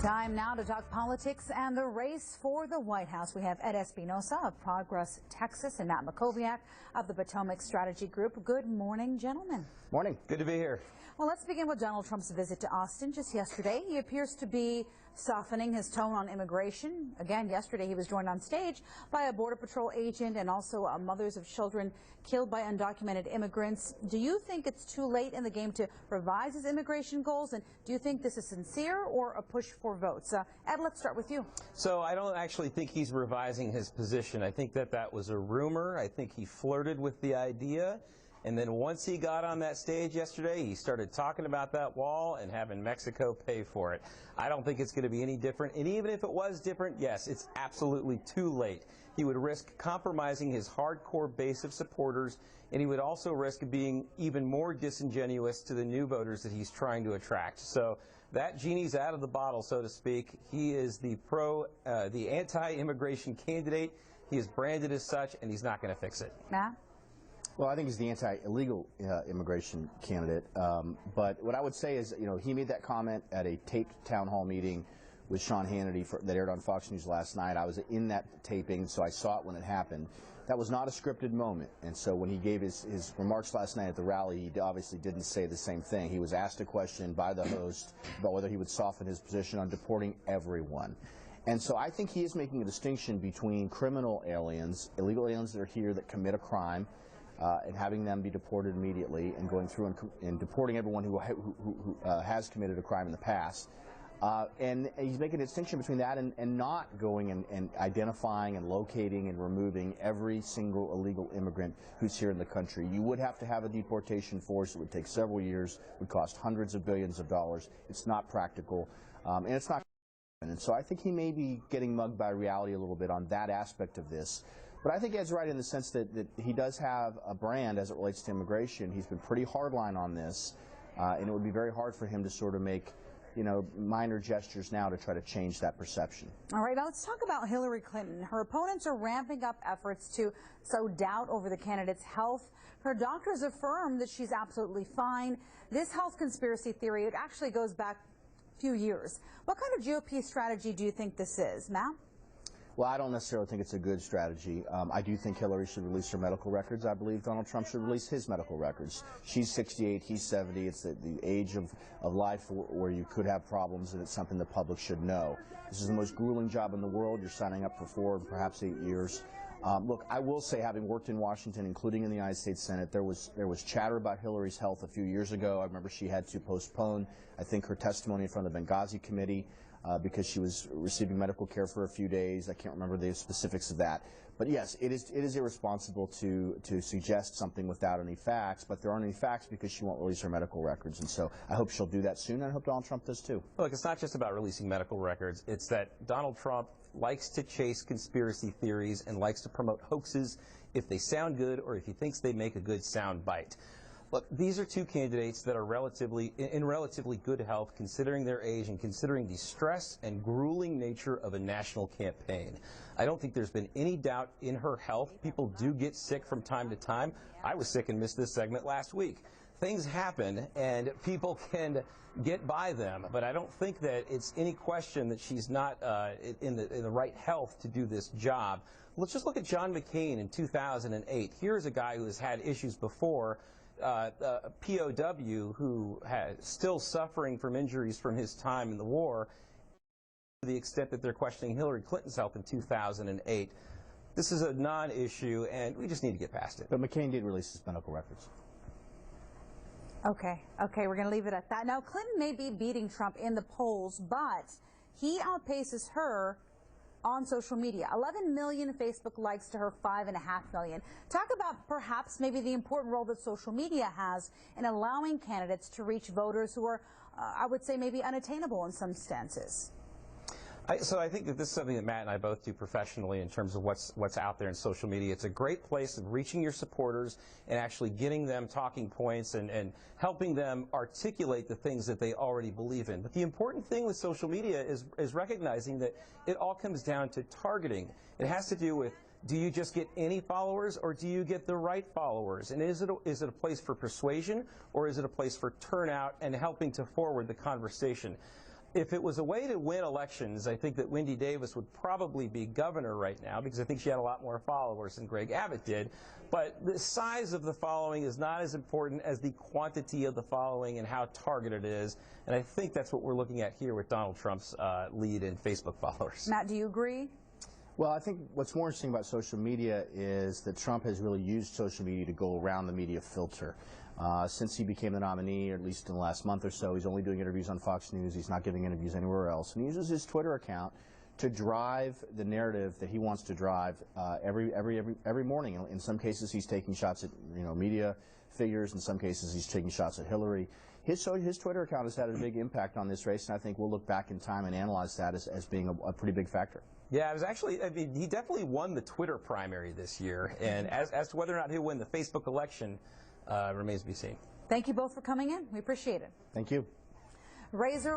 Time now to talk politics and the race for the White House. We have Ed Espinosa of Progress Texas and Matt Makoviak of the Potomac Strategy Group. Good morning, gentlemen. Morning. Good to be here. Well, let's begin with Donald Trump's visit to Austin just yesterday. He appears to be softening his tone on immigration. Again, yesterday he was joined on stage by a Border Patrol agent and also mothers of children killed by undocumented immigrants. Do you think it's too late in the game to revise his immigration goals? And do you think this is sincere or a push for votes? Ed, let's start with you. So I don't actually think he's revising his position. I think that was a rumor. I think he flirted with the idea. And then once he got on that stage yesterday, he started talking about that wall and having Mexico pay for it. I don't think it's going to be any different. And even if it was different, yes, it's absolutely too late. He would risk compromising his hardcore base of supporters, and he would also risk being even more disingenuous to the new voters that he's trying to attract. So that genie's out of the bottle, so to speak. He is the anti-immigration candidate. He is branded as such, and he's not going to fix it. Matt? Well, I think he's the anti-illegal immigration candidate. But what I would say is, he made that comment at a taped town hall meeting with Sean Hannity that aired on Fox News last night. I was in that taping, so I saw it when it happened. That was not a scripted moment. And so when he gave his remarks last night at the rally, he obviously didn't say the same thing. He was asked a question by the host about whether he would soften his position on deporting everyone. And so I think he is making a distinction between criminal aliens, illegal aliens that are here that commit a crime, and having them be deported immediately, and going through and deporting everyone who has committed a crime in the past. And he's making a distinction between that and not going and identifying and locating and removing every single illegal immigrant who's here in the country. You would have to have a deportation force. It would take several years. It would cost hundreds of billions of dollars. It's not practical, and it's not. And so I think he may be getting mugged by reality a little bit on that aspect of this. But I think Ed's right in the sense that he does have a brand as it relates to immigration. He's been pretty hardline on this, and it would be very hard for him to sort of make, minor gestures now to try to change that perception. All right, now let's talk about Hillary Clinton. Her opponents are ramping up efforts to sow doubt over the candidate's health. Her doctors affirm that she's absolutely fine. This health conspiracy theory, it actually goes back a few years. What kind of GOP strategy do you think this is, Matt? Well, I don't necessarily think it's a good strategy. I do think Hillary should release her medical records. I believe Donald Trump should release his medical records. She's 68, he's 70. It's the age of life where you could have problems, and it's something the public should know. This is the most grueling job in the world. You're signing up for 4 and perhaps 8 years. Look, I will say, having worked in Washington, including in the United States Senate, there was chatter about Hillary's health a few years ago. I remember she had to postpone, I think, her testimony in front of the Benghazi committee because she was receiving medical care for a few days. I can't remember the specifics of that. But yes, it is irresponsible to suggest something without any facts, but there aren't any facts because she won't release her medical records. And so I hope she'll do that soon, and I hope Donald Trump does too. Look, it's not just about releasing medical records. It's that Donald Trump likes to chase conspiracy theories and likes to promote hoaxes if they sound good or if he thinks they make a good sound bite. Look, these are two candidates that are in relatively good health, considering their age and considering the stress and grueling nature of a national campaign. I don't think there's been any doubt in her health. People do get sick from time to time. I was sick and missed this segment last week. Things happen, and people can get by them, but I don't think that it's any question that she's not in the right health to do this job. Let's just look at John McCain in 2008. Here's a guy who has had issues before. POW who has still suffering from injuries from his time in the war, to the extent that they're questioning Hillary Clinton's health in 2008. This is a non-issue, and we just need to get past it. But McCain did release his medical records. Okay, we're going to leave it at that. Now, Clinton may be beating Trump in the polls, but he outpaces her on social media. 11 million Facebook likes to her 5.5 million. Talk about perhaps maybe the important role that social media has in allowing candidates to reach voters who are, I would say, maybe unattainable in some stances. So I think that this is something that Matt and I both do professionally in terms of what's out there in social media. It's a great place of reaching your supporters and actually getting them talking points and helping them articulate the things that they already believe in. But the important thing with social media is recognizing that it all comes down to targeting. It has to do with, do you just get any followers or do you get the right followers? And is it a place for persuasion or is it a place for turnout and helping to forward the conversation? If it was a way to win elections, I think that Wendy Davis would probably be governor right now, because I think she had a lot more followers than Greg Abbott did. But the size of the following is not as important as the quantity of the following and how targeted it is. And I think that's what we're looking at here with Donald Trump's lead in Facebook followers. Matt, do you agree? Well, I think what's more interesting about social media is that Trump has really used social media to go around the media filter. Since he became the nominee, or at least in the last month or so, he's only doing interviews on Fox News. He's not giving interviews anywhere else. And he uses his Twitter account to drive the narrative that he wants to drive every morning. In some cases, he's taking shots at media figures. In some cases, he's taking shots at Hillary. His Twitter account has had a big impact on this race, and I think we'll look back in time and analyze that as being a pretty big factor. Yeah, it was actually, I mean, he definitely won the Twitter primary this year. And as to whether or not he'll win the Facebook election, remains to be seen. Thank you both for coming in. We appreciate it. Thank you. Razor